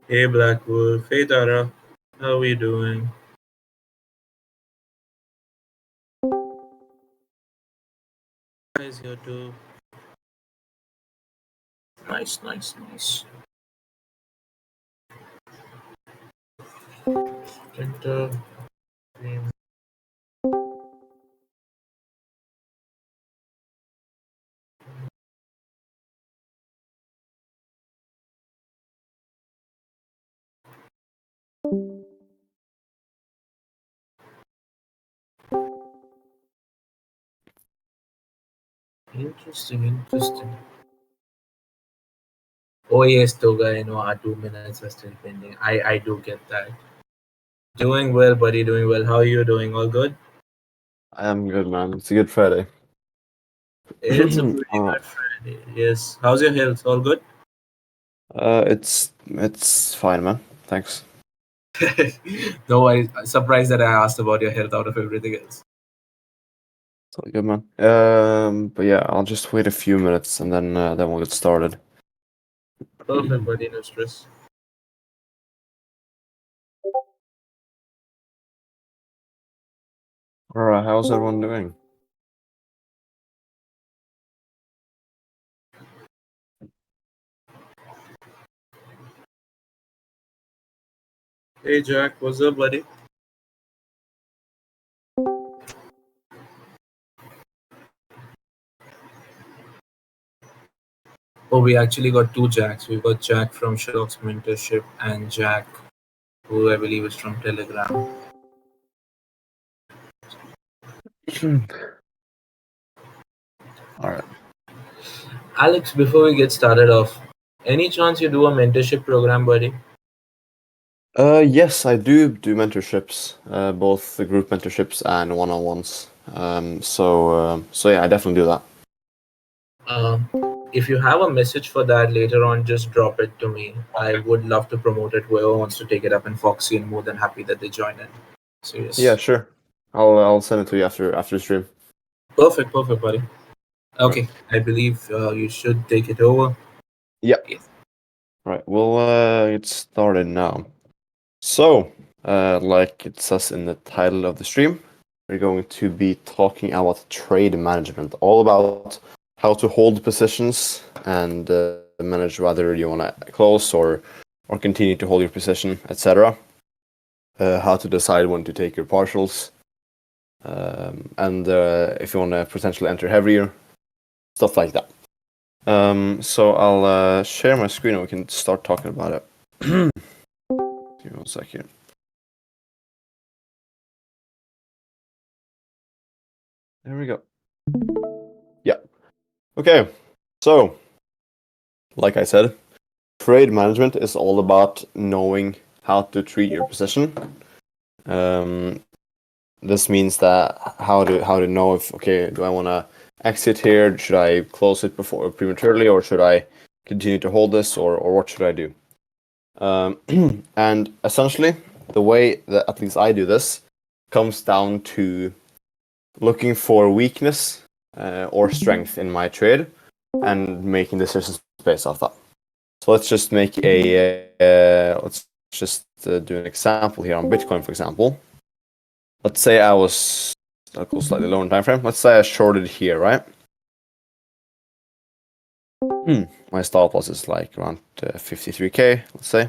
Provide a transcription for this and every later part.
Hey Black Wolf, hey Tara, how are you doing? Guys here too. Nice, nice, nice. Enter. Interesting, interesting. Oh yes, Toga, our 2 minutes are still pending. I do get that. Doing well, buddy, doing well. How are you doing? All good? I am good, man. It's a good Friday. It's a pretty All right. good Friday. Yes. How's your health? All good? It's fine, man. Thanks. No, I'm surprised that I asked about your health out of everything else. It's all good, man. But yeah, I'll just wait a few minutes and then we'll get started. Perfect, buddy, no stress. All right, how's everyone doing? Hey Jack, what's up, buddy? Oh, we actually got two Jacks. We got Jack from Sherlock's mentorship and Jack, who I believe is from Telegram. All right. Alex, before we get started off, any chance you do a mentorship program, buddy? Yes, I do mentorships, both the group mentorships and one-on-ones. So yeah, I definitely do that. Um, if you have a message for that later on, just drop it to me. I would love to promote it. Whoever wants to take it up in Foxy, and more than happy that they join in. So Yeah, yes, sure. I'll send it to you after stream. perfect, perfect, buddy. Right. Okay, I believe you should take it over. Yeah. Yes. Right. We'll get started now. So, like it says in the title of the stream, we're going to be talking about trade management, all about how to hold positions and manage whether you want to close or continue to hold your position, etc. How to decide when to take your partials, and if you want to potentially enter heavier, stuff like that. So I'll share my screen and we can start talking about it. Give me 1 second. There we go. Yeah. Okay. So, like I said, trade management is all about knowing how to treat your position. This means that how to know if, okay, do I want to exit here? Should I close it before prematurely, or should I continue to hold this, or what should I do? And essentially, the way that at least I do this comes down to looking for weakness or strength in my trade and making decisions based off that. So let's just make let's just do an example here on Bitcoin, for example. Let's say I'll go slightly lower in time frame. Let's say I shorted here, right? My stop loss is like around 53k, let's say.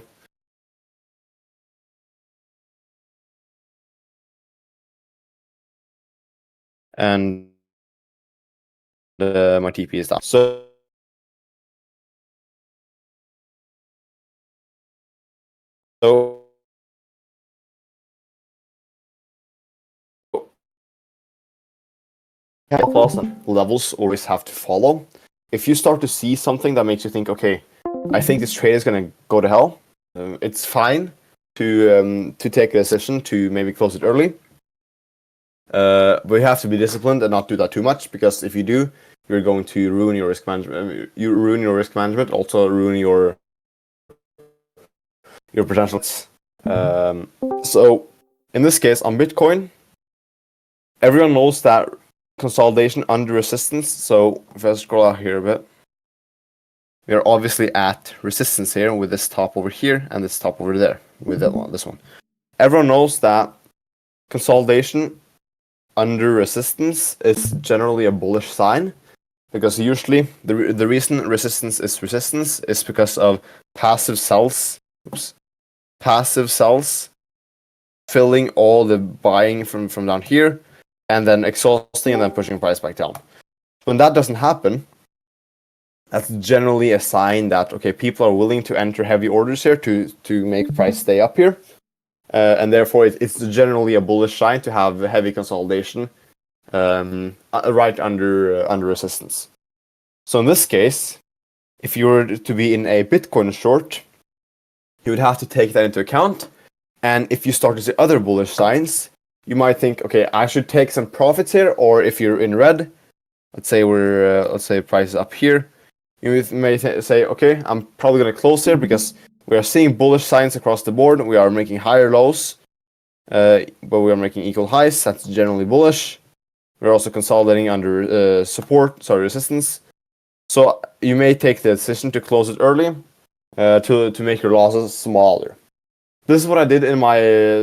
And my TP is down. So loss and levels always have to follow. If you start to see something that makes you think, okay, I think this trade is gonna go to hell, it's fine to take a decision to maybe close it early. But you have to be disciplined and not do that too much, because if you do, you're going to ruin your risk management. You ruin your risk management, also ruin your potentials. So in this case, on Bitcoin, everyone knows that consolidation under resistance. So if I scroll out here a bit, We are obviously at resistance here with this top over here and this top over there with this one. Everyone knows that consolidation under resistance is generally a bullish sign, because usually the reason resistance is because of passive sells. Passive sells filling all the buying from down here and then exhausting and then pushing price back down. When that doesn't happen, that's generally a sign that, okay, people are willing to enter heavy orders here to make price stay up here. And therefore, it's generally a bullish sign to have heavy consolidation right under resistance. So in this case, if you were to be in a Bitcoin short, you would have to take that into account. And if you start to see other bullish signs, you might think, okay, I should take some profits here. Or if you're in red, let's say price is up here, you may say, okay, I'm probably going to close here because we are seeing bullish signs across the board. We are making higher lows, but we are making equal highs. That's generally bullish. We're also consolidating under resistance. So you may take the decision to close it early to make your losses smaller. This is what I did in my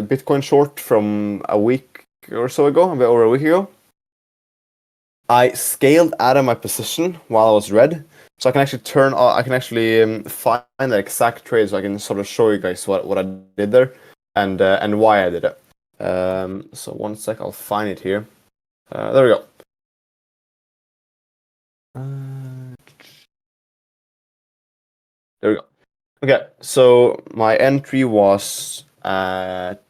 Bitcoin short from a week or so ago, a bit over a week ago. I scaled out of my position while I was red, so I can actually find the exact trade, so I can sort of show you guys what I did there and why I did it. So one sec, I'll find it here. There we go. There we go. Okay, so my entry was at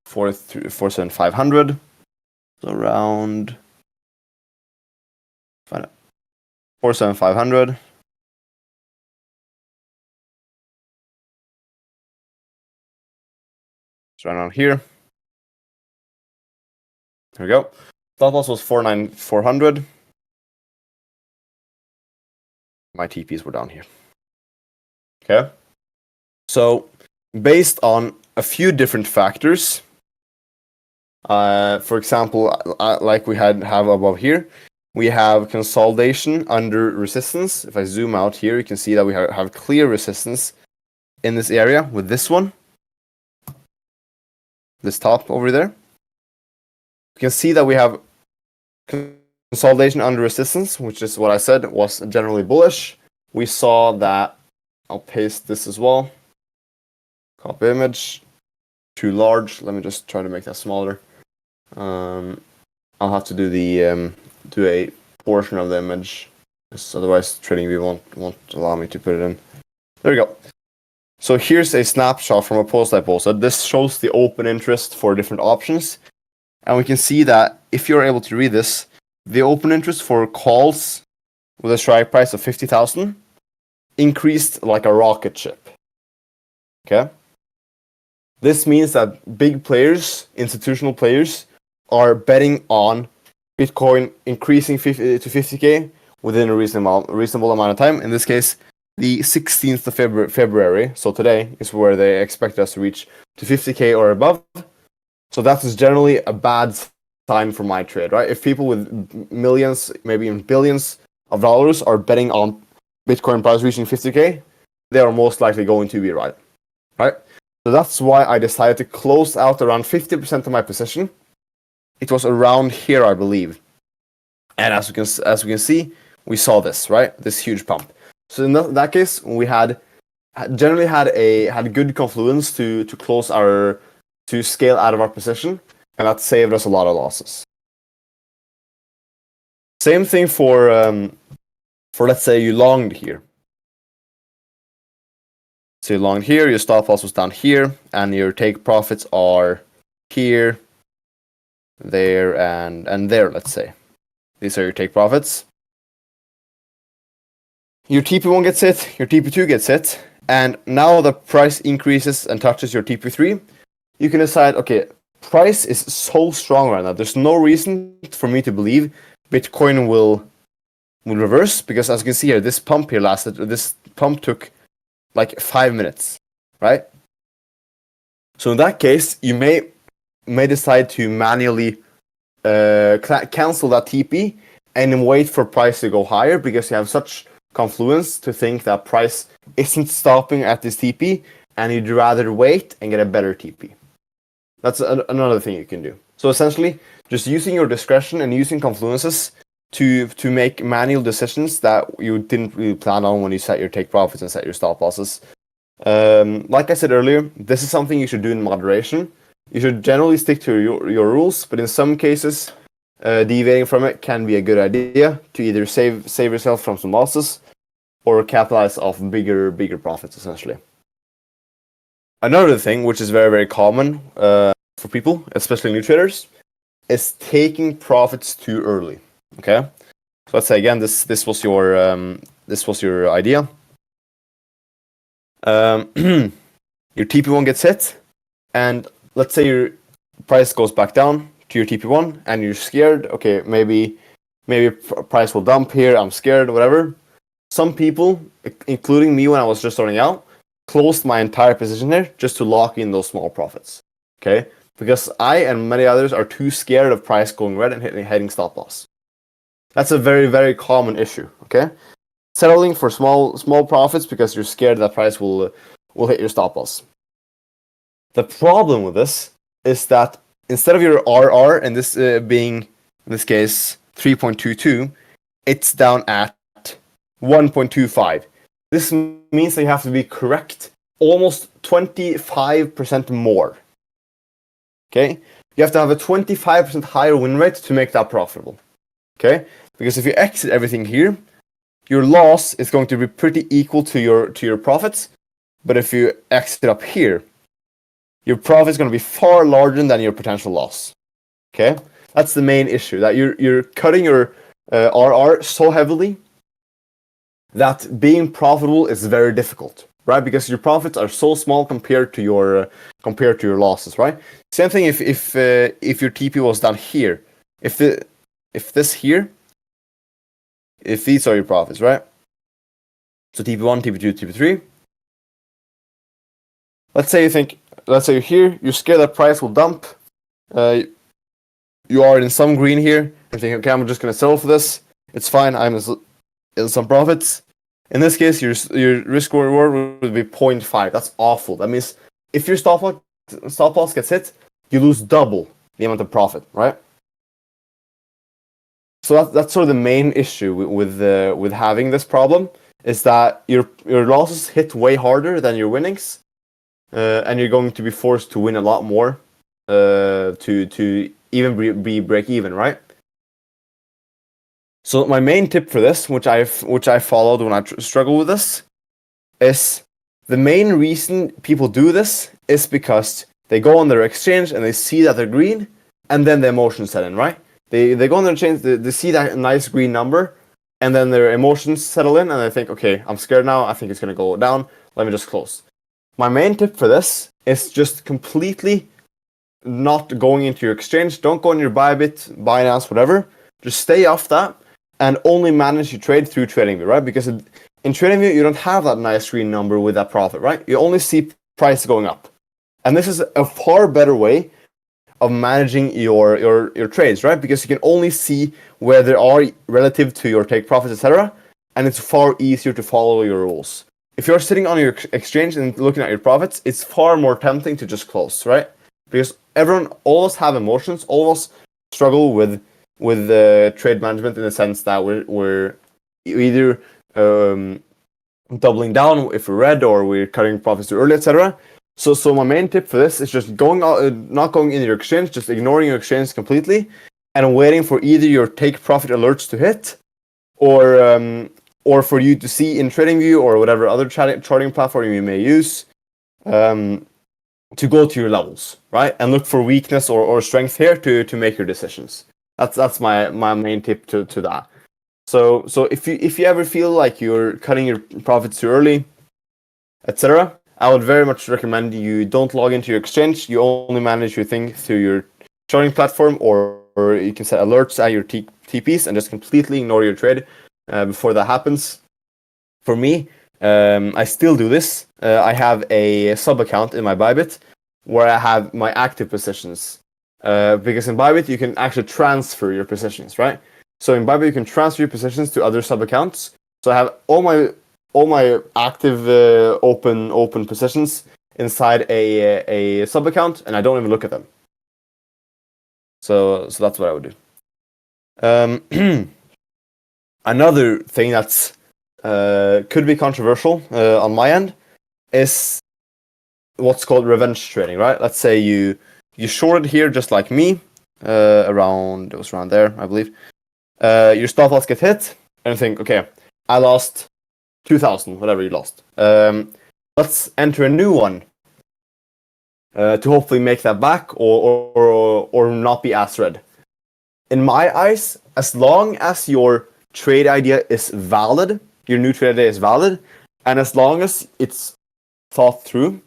4,700, so around 4,700. It's right around here. There we go. Stop loss was 4,400. My TPs were down here. Okay. So, based on a few different factors, for example, like we have above here, we have consolidation under resistance. If I zoom out here, you can see that we have clear resistance in this area with this one, this top over there. You can see that we have consolidation under resistance, which is what I said was generally bullish. We saw that, I'll paste this as well. Copy image, too large. Let me just try to make that smaller. I'll have to do do a portion of the image, because otherwise TradingView won't allow me to put it in. There we go. So here's a snapshot from a post I posted. This shows the open interest for different options. And we can see that if you're able to read this, the open interest for calls with a strike price of 50,000 increased like a rocket ship. Okay? This means that big players, institutional players, are betting on Bitcoin increasing to 50K within a reasonable amount of time. In this case, the 16th of February, so today, is where they expect us to reach to 50K or above. So that is generally a bad sign for my trade, right? If people with millions, maybe even billions of dollars are betting on Bitcoin price reaching 50K, they are most likely going to be right? So that's why I decided to close out around 50% of my position. It was around here, I believe. And as we can see, we saw this, right? This huge pump. So in that case, we generally had good confluence to scale out of our position, and that saved us a lot of losses. Same thing for let's say you longed here. So you longed here, your stop loss was down here, and your take profits are here, there, and there, let's say. These are your take profits. Your TP1 gets hit, your TP2 gets hit, and now the price increases and touches your TP3. You can decide, okay, price is so strong right now. There's no reason for me to believe Bitcoin will reverse, because as you can see here, this pump took like 5 minutes, right? So in that case, you may decide to manually cancel that TP and wait for price to go higher, because you have such confluence to think that price isn't stopping at this TP, and you'd rather wait and get a better TP. That's another thing you can do. So essentially, just using your discretion and using confluences to make manual decisions that you didn't really plan on when you set your take profits and set your stop losses. Like I said earlier, this is something you should do in moderation. You should generally stick to your rules, but in some cases, deviating from it can be a good idea to either save yourself from some losses or capitalize off bigger profits, essentially. Another thing, which is very, very common for people, especially new traders, is taking profits too early. Okay, so let's say again, this was your idea. Your TP1 gets hit, and let's say your price goes back down to your TP1, and you're scared. Okay, maybe price will dump here. I'm scared, whatever. Some people, including me when I was just starting out, closed my entire position here just to lock in those small profits. Okay, because I and many others are too scared of price going red and hitting stop loss. That's a very, very common issue. Okay, settling for small profits because you're scared that price will hit your stop loss. The problem with this is that instead of your RR and this being in this case 3.22, it's down at 1.25. This means that you have to be correct almost 25% more. Okay, you have to have a 25% higher win rate to make that profitable. Okay, because if you exit everything here, your loss is going to be pretty equal to your profits. But if you exit up here, your profit is going to be far larger than your potential loss. Okay, that's the main issue, that you're cutting your RR so heavily that being profitable is very difficult, right? Because your profits are so small compared to your losses, right? Same thing if your TP was down here, if these are your profits, right? So TP1, TP2, TP3. Let's say you're here, you're scared that price will dump. You are in some green here, and think, okay, I'm just gonna sell for this. It's fine. I'm in some profits. In this case, your risk reward would be 0.5. That's awful. That means if your stop loss gets hit, you lose double the amount of profit, right? So that's sort of the main issue with having this problem, is that your losses hit way harder than your winnings, and you're going to be forced to win a lot more to even be break even, right? So my main tip for this, which I followed when I struggled with this, is the main reason people do this is because they go on their exchange and they see that they're green, and then the emotions set in, right? They go on their exchange, they see that nice green number, and then their emotions settle in, and they think, okay, I'm scared now, I think it's going to go down, let me just close. My main tip for this is just completely not going into your exchange. Don't go in your Bybit, Binance, whatever. Just stay off that and only manage your trade through TradingView, right? Because in TradingView, you don't have that nice green number with that profit, right? You only see price going up. And this is a far better way of managing your trades, right? Because you can only see where they are relative to your take profits, etc. And it's far easier to follow your rules. If you're sitting on your exchange and looking at your profits, it's far more tempting to just close, right? Because all of us have emotions, all of us struggle with trade management in the sense that we're either doubling down if we're red, or we're cutting profits too early, etc. So my main tip for this is just not going into your exchange, just ignoring your exchange completely, and waiting for either your take profit alerts to hit, or for you to see in TradingView or whatever other charting platform you may use, to go to your levels, right? And look for weakness or strength here to make your decisions. That's my main tip to that. So if you ever feel like you're cutting your profits too early, etc., I would very much recommend you don't log into your exchange. You only manage your thing through your charting platform, or you can set alerts at your TPs and just completely ignore your trade before that happens. For me, I still do this. I have a sub account in my Bybit where I have my active positions. Because in Bybit you can actually transfer your positions, right? So in Bybit you can transfer your positions to other sub accounts. So I have all my active open positions inside a sub account, and I don't even look at them. So that's what I would do. Another thing that's could be controversial on my end is what's called revenge trading, right? Let's say you shorted here just like me, it was around there, I believe. Your stop loss get hit, and you think, okay, I lost 2,000, whatever you lost. Let's enter a new one to hopefully make that back or not be as red. In my eyes, as long as your trade idea is valid, your new trade idea is valid, and as long as it's thought through,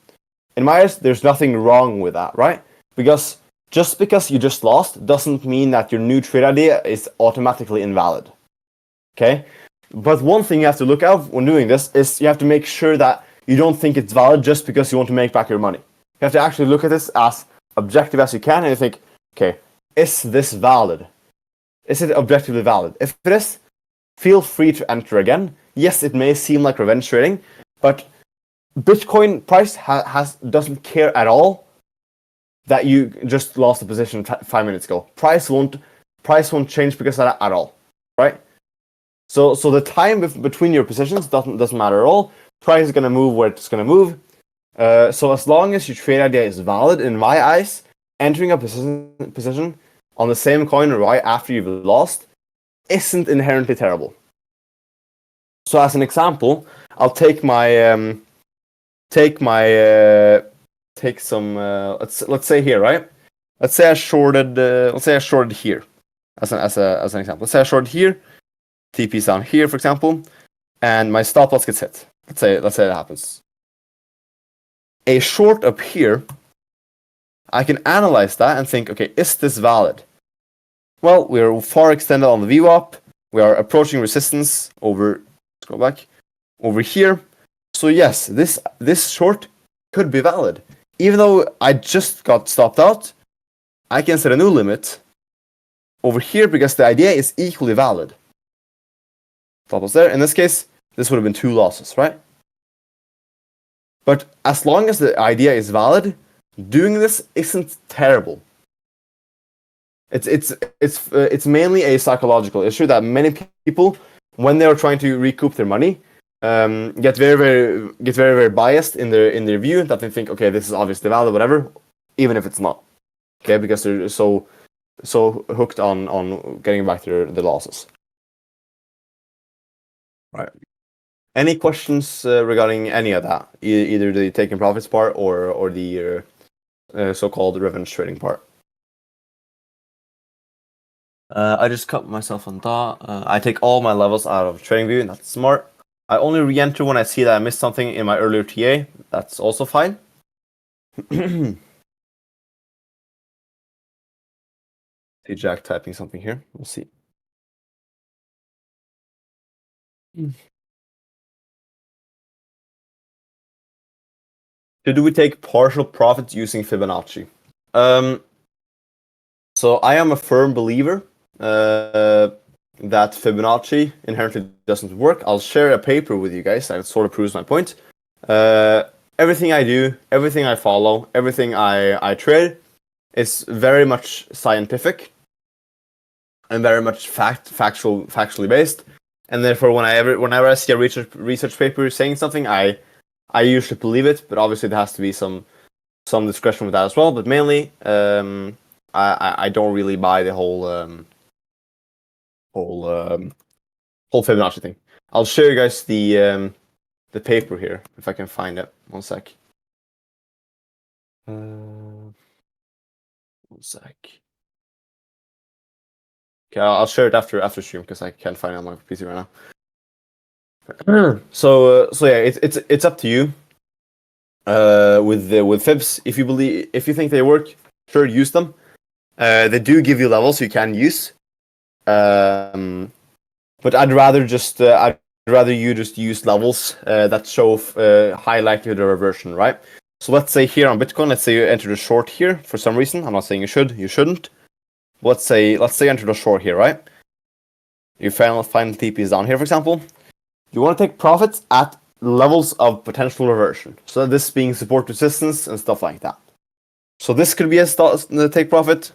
in my eyes, there's nothing wrong with that, right? Because just because you just lost doesn't mean that your new trade idea is automatically invalid. Okay? But one thing you have to look out when doing this is you have to make sure that you don't think it's valid just because you want to make back your money. You have to actually look at this as objective as you can, and you think, okay, is this valid? Is it objectively valid? If it is, feel free to enter again. Yes, it may seem like revenge trading, but Bitcoin price doesn't care at all that you just lost a position 5 minutes ago. Price won't change because of that at all, right? So the time between your positions doesn't matter at all. Price is gonna move where it's gonna move. So as long as your trade idea is valid, in my eyes, entering a position on the same coin right after you've lost isn't inherently terrible. So as an example, I'll take some let's say here, right? Let's say I shorted here as an example. Let's say I shorted here, TP's down here, for example, and my stop loss gets hit. Let's say that happens. A short up here, I can analyze that and think, okay, is this valid? Well, we're far extended on the VWAP. We are approaching resistance over. Let's go back over here. So yes, this short could be valid. Even though I just got stopped out, I can set a new limit over here because the idea is equally valid. Stop loss there. In this case, this would have been 2 losses, right? But as long as the idea is valid, doing this isn't terrible. It's mainly a psychological issue that many people, when they are trying to recoup their money, get very biased in their view, that they think, okay, this is obviously valid, whatever, even if it's not. Okay, because they're so hooked on getting back their losses. Right. Any questions regarding any of that? Either the taking profits part or the so-called revenge trading part? I just cut myself on that. I take all my levels out of TradingView, and that's smart. I only re-enter when I see that I missed something in my earlier TA. That's also fine. See Jack typing something here. We'll see. Should we take partial profits using Fibonacci? So I am a firm believer that Fibonacci inherently doesn't work. I'll share a paper with you guys that sort of proves my point. Everything I do, everything I follow, everything I trade is very much scientific and very much factually based. And therefore, whenever I see a research paper saying something, I usually believe it. But obviously, there has to be some discretion with that as well. But mainly, I don't really buy the whole Fibonacci thing. I'll show you guys the paper here if I can find it. One sec. One sec. Okay, I'll share it after stream because I can't find it on my PC right now. So yeah, it's up to you. With fibs, if you think they work, sure, use them. They do give you levels you can use. But I'd rather you just use levels that show high likelihood of reversion, right? So let's say here on Bitcoin, let's say you entered a short here for some reason. I'm not saying you shouldn't. Let's say enter the short here, right? Your final TP is down here, for example. You want to take profits at levels of potential reversion. So this being support resistance and stuff like that. So this could be a take profit.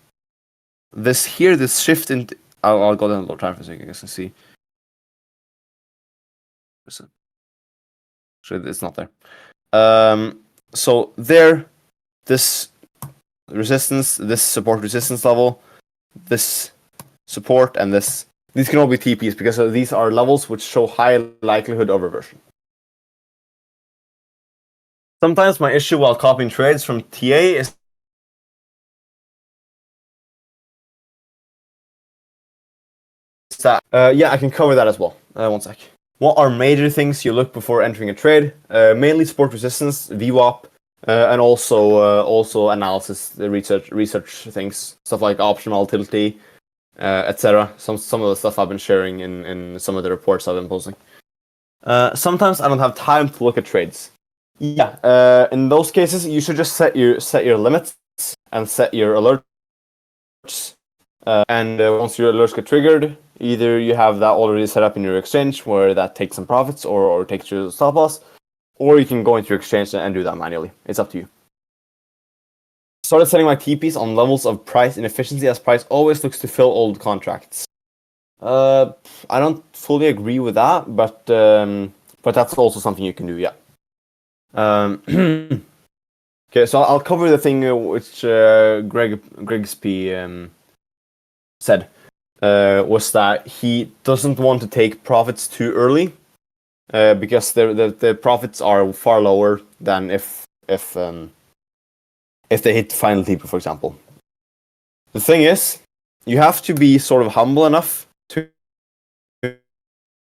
This here, this shift in. I'll go down a little time for a second. I guess and see. So it's not there. So there, this resistance, this support resistance level, this support, and this. These can all be TPs because these are levels which show high likelihood of reversion. Sometimes my issue while copying trades from TA is that, yeah, I can cover that as well. One sec. What are major things you look before entering a trade? Mainly support resistance, VWAP, and also analysis, the research things, stuff like option volatility, etc. Some of the stuff I've been sharing in some of the reports I've been posting. Sometimes I don't have time to look at trades. Yeah, in those cases, you should just set your limits and set your alerts. And once your alerts get triggered, either you have that already set up in your exchange where that takes some profits or takes your stop loss, or you can go into your exchange and do that manually. It's up to you. Started setting my TPs on levels of price inefficiency as price always looks to fill old contracts. I don't fully agree with that, but that's also something you can do. Yeah. Okay, so I'll cover the thing which Grigsby said was that he doesn't want to take profits too early because the profits are far lower than if they hit final TP, for example. The thing is, you have to be sort of humble enough to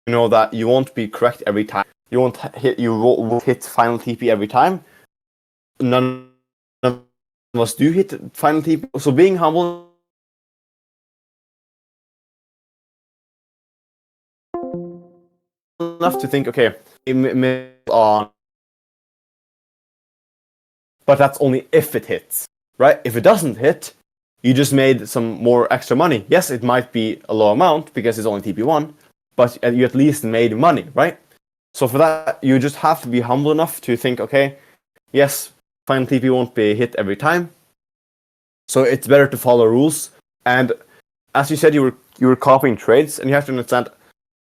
know that you won't be correct every time. You won't hit final TP every time. None of us do hit final TP. So being humble enough to think, okay, on, but that's only if it hits, right? If it doesn't hit, you just made some more extra money. Yes, it might be a low amount because it's only TP1, but you at least made money, right? So for that, you just have to be humble enough to think, okay, yes, final TP won't be hit every time, so it's better to follow rules. And as you said, you were copying trades, and you have to understand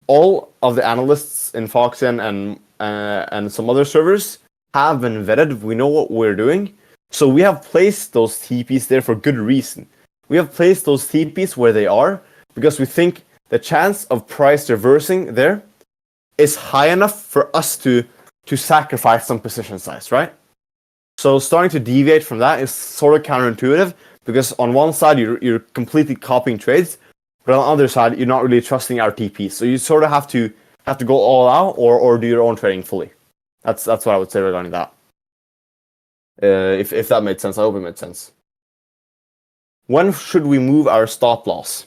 all of the analysts in Foxian and some other servers have been vetted. We know what we're doing, so we have placed those TPs there for good reason. We have placed those TPs where they are because we think the chance of price reversing there is high enough for us to sacrifice some position size, right? So starting to deviate from that is sort of counterintuitive because on one side you're completely copying trades, but on the other side you're not really trusting our TPs. So you sort of have to go all out or do your own trading fully. That's what I would say regarding that. If that made sense, I hope it made sense. When should we move our stop loss?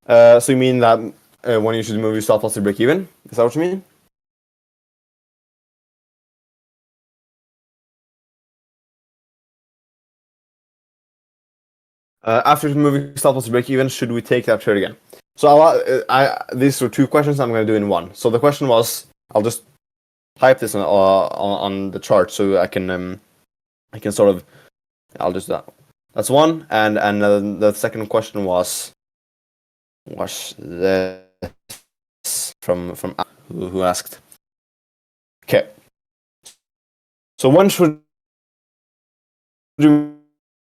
So you mean that when you should move your stop loss to break even? Is that what you mean? After moving stop loss to break even, should we take that trade again? So these were two questions I'm going to do in one. So the question was, I'll just type this on the chart so I can sort of, I'll just do that. That's one, and the second question was this from who asked. Okay. So when should you,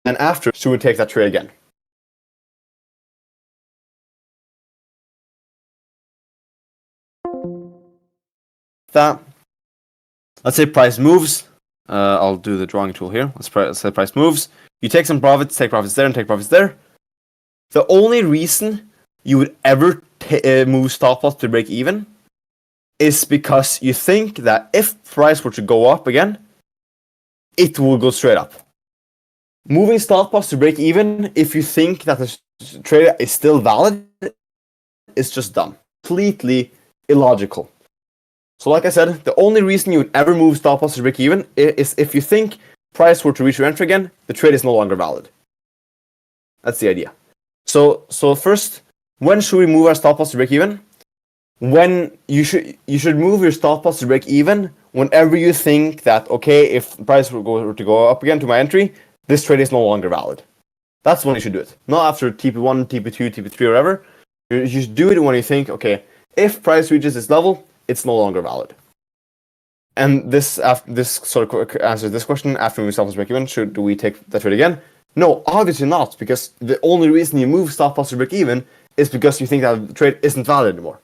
and after should we take that trade again? That, let's say price moves. I'll do the drawing tool here. Let's say price moves. You take some profits, take profits there, and take profits there. The only reason you would ever move stop loss to break even is because you think that if price were to go up again, it will go straight up. Moving stop loss to break even, if you think that the trade is still valid, is just dumb. Completely illogical. So like I said, the only reason you would ever move stop loss to break even is if you think price were to reach your entry again, the trade is no longer valid. That's the idea. So first, when should we move our stop loss to break even? when you should move your stop loss to break even whenever you think that, okay, if price were to go up again to my entry, this trade is no longer valid. That's when you should do it. Not after TP1, TP2, TP3, or whatever. You should do it when you think, okay, if price reaches this level, it's no longer valid. And this sort of answers this question. After we stop loss break even, do we take that trade again? No, obviously not, because the only reason you move stop loss to break even is because you think that the trade isn't valid anymore.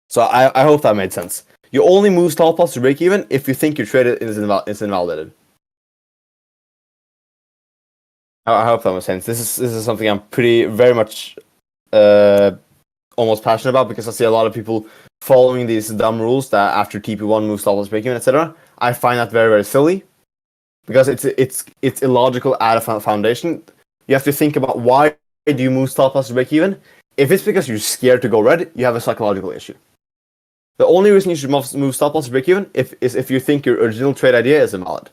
So I hope that made sense. You only move stop loss to break even if you think your trade is invalidated. I hope that makes sense. This is something I'm very much almost passionate about, because I see a lot of people following these dumb rules that after TP1 move stop loss break even, etc. I find that very silly, because it's illogical at a foundation. You have to think about, why do you move stop loss to break even? If it's because you're scared to go red, you have a psychological issue. The only reason you should move stop loss to break even is if you think your original trade idea is invalid.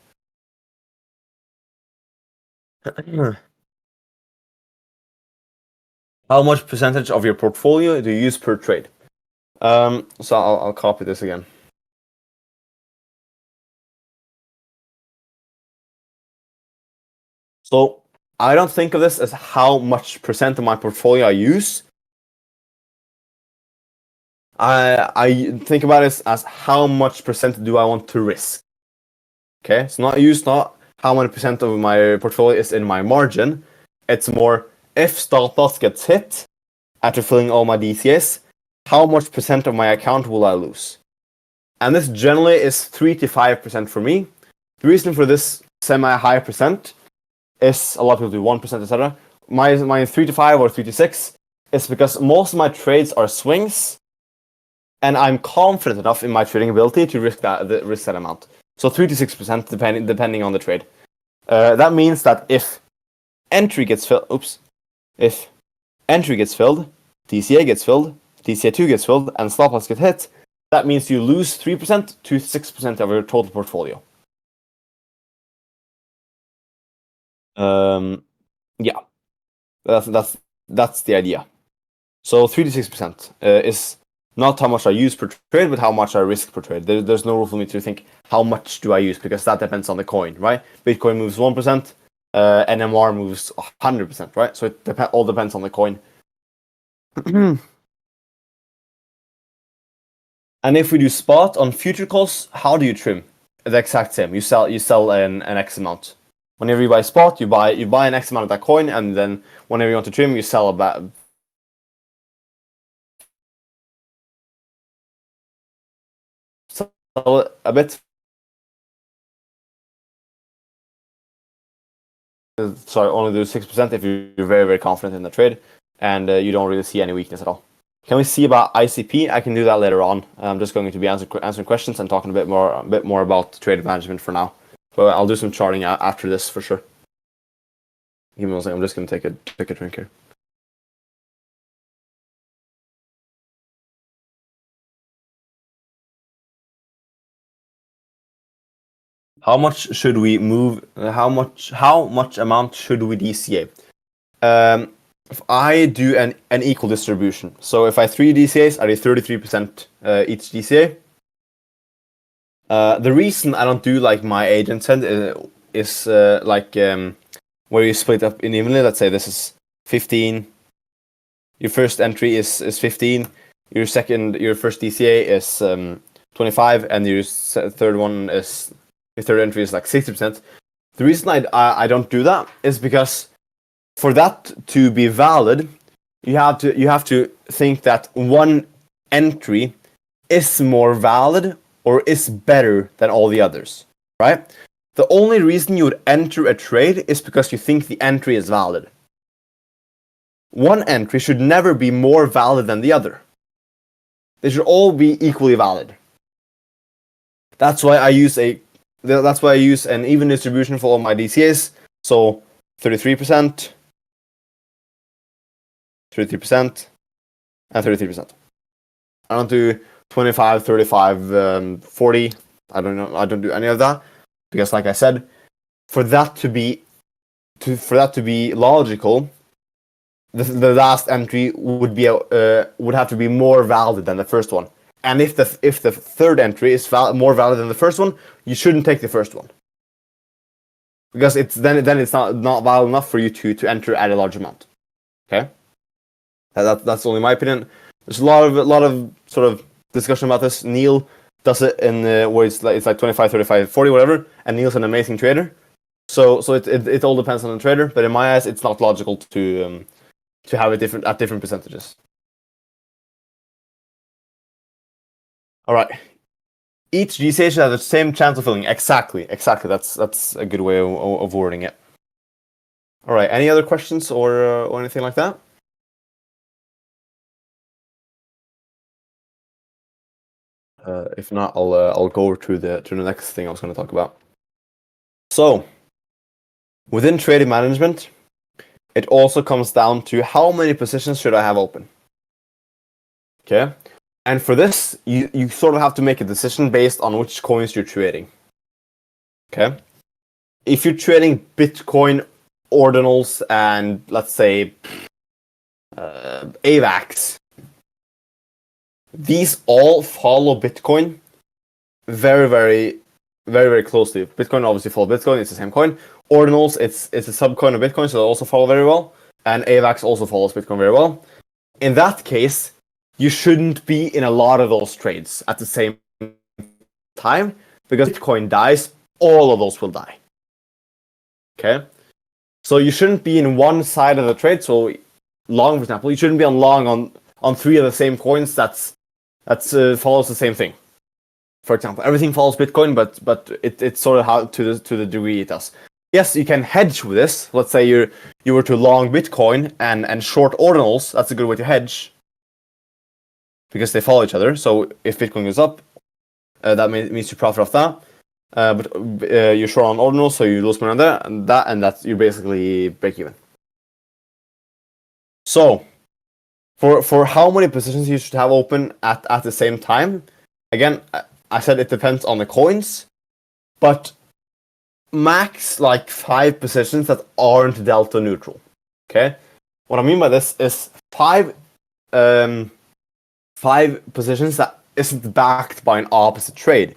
How much percentage of your portfolio do you use per trade? So I'll copy this again. So I don't think of this as how much percent of my portfolio I use. I think about it as how much percent do I want to risk. Okay, so not how many percent of my portfolio is in my margin. It's more, if stop loss gets hit after filling all my DCAs, how much percent of my account will I lose? And this generally is 3 to 5% for me. The reason for this semi-high percent is, a lot of people do 1%, etc. My 3 to 5 or 3 to 6 is because most of my trades are swings, and I'm confident enough in my trading ability to risk that amount. So 3 to 6% depending on the trade. That means that if entry gets filled, if entry gets filled, DCA gets filled, DCA2 gets filled, and stop loss gets hit, that means you lose 3% to 6% of your total portfolio. Yeah, that's the idea. So 3 to 6% is not how much I use per trade, but how much I risk per trade. There's no rule for me to think how much do I use, because that depends on the coin, right? Bitcoin moves 1%, NMR moves 100%, right? So it all depends on the coin. And if we do spot on future calls, how do you trim? The exact same. You sell an X amount. Whenever you buy spot, you buy an X amount of that coin, and then whenever you want to trim, you sell a bit. Sorry, only do 6% if you're very confident in the trade and you don't really see any weakness at all. Can we see about ICP? I can do that later on. I'm just going to be answering questions and talking a bit more about trade management for now. But I'll do some charting after this for sure. Give me 1 second. I'm just going to take a drink here. How much should we move? How much amount should we DCA? If I do an equal distribution, so if I 3 DCAs, I do 33% each DCA. The reason I don't do like my agent said is where you split up in evenly. Let's say this is 15. Your first entry is 15. Your first DCA is 25, and your third entry is like 60%. The reason I don't do that is because for that to be valid, you have to think that one entry is more valid or is better than all the others, right? The only reason you would enter a trade is because you think the entry is valid. One entry should never be more valid than the other. They should all be equally valid. That's why I use an even distribution for all my DCAs. So 33%, 33%, and 33%. I don't do 25, 35, 40. I don't do any of that, because like I said, for that to be logical, the last entry would have to be more valid than the first one. And if the third entry is more valid than the first one, you shouldn't take the first one, because it's not valid enough for you to enter at a large amount. Okay, that's only my opinion. There's a lot of sort of discussion about this. Neil does it in where it's like 25, 35, 40, whatever, and Neil's an amazing trader. So it all depends on the trader, but in my eyes, it's not logical to have it at different percentages. All right. Each G station has the same chance of filling. Exactly. That's a good way of wording it. All right. Any other questions or anything like that? If not, I'll go over to the next thing I was going to talk about. So, within trading management, it also comes down to how many positions should I have open. Okay, and for this, you sort of have to make a decision based on which coins you're trading. Okay, if you're trading Bitcoin, ordinals, and let's say AVAX, these all follow Bitcoin very, very, very, very closely. Bitcoin obviously follows Bitcoin; it's the same coin. Ordinals, it's a subcoin of Bitcoin, so they also follow very well. And AVAX also follows Bitcoin very well. In that case, you shouldn't be in a lot of those trades at the same time, because Bitcoin dies, all of those will die. Okay? So you shouldn't be in one side of the trade. So long, for example, you shouldn't be on long on three of the same coins that's follows the same thing. For example, everything follows Bitcoin, but it's sort of how to the degree it does. Yes, you can hedge with this. Let's say you were to long Bitcoin and short ordinals. That's a good way to hedge, because they follow each other. So if Bitcoin goes up, that means you profit off that. But you're short on ordinals, so you lose money on there, and that's you basically break even. So for how many positions you should have open at the same time, again, I said it depends on the coins, but max like 5 positions that aren't delta neutral. Okay, what I mean by this is 5 positions that isn't backed by an opposite trade.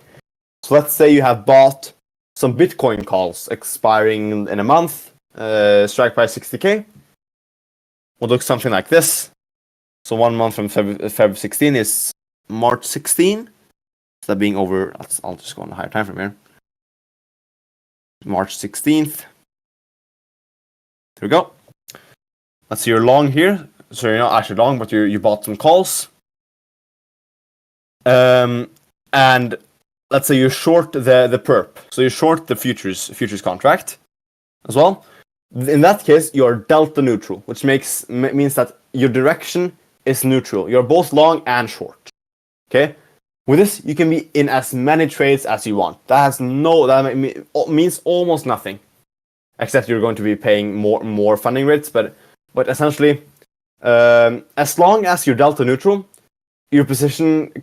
So let's say you have bought some Bitcoin calls expiring in a month, strike price 60k. Would look something like this. So 1 month from Feb 16 is March 16. So that being over, I'll just go on a higher time from here. March 16th. There we go. Let's see, you're long here. So you're not actually long, but you bought some calls. And let's say you're short the perp. So you're short the futures contract as well. In that case, you're delta neutral, which means that your direction is neutral. You're both long and short. Okay? With this, you can be in as many trades as you want. That means almost nothing, except you're going to be paying more funding rates. But essentially, as long as you're delta neutral, your position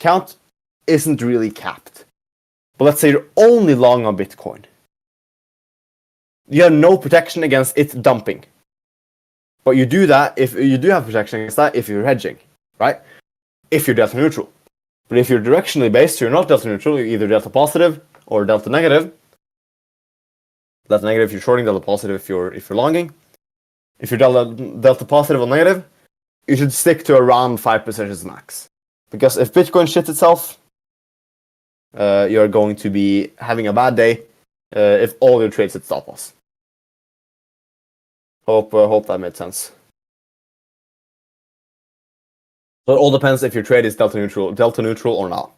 count isn't really capped. But let's say you're only long on Bitcoin. You have no protection against it dumping. But you do that if you do have protection against that if you're hedging, right? If you're delta neutral. But if you're directionally based, you're not delta neutral, you're either delta positive or delta negative. Delta negative if you're shorting, delta positive if you're longing. If you're delta positive or negative, you should stick to around 5 positions max. Because if Bitcoin shits itself, you're going to be having a bad day if all your trades hit stop loss. Hope that made sense. So it all depends if your trade is delta neutral or not.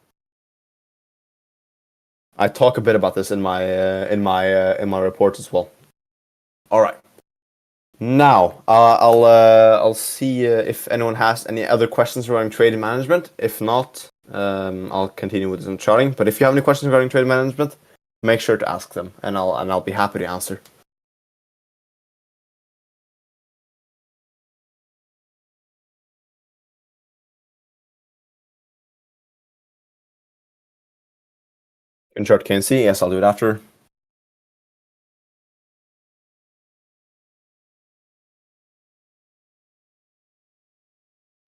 I talk a bit about this in my reports as well. All right. Now I'll see if anyone has any other questions regarding trade management. If not, I'll continue with some charting. But if you have any questions regarding trade management, make sure to ask them, and I'll be happy to answer. In chart KNC, yes, I'll do it after.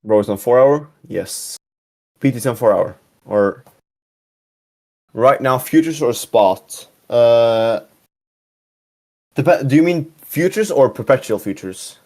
Bro, it's on 4 hour? Yes. PT's on 4 hour. Or right now, futures or spot? Do you mean futures or perpetual futures?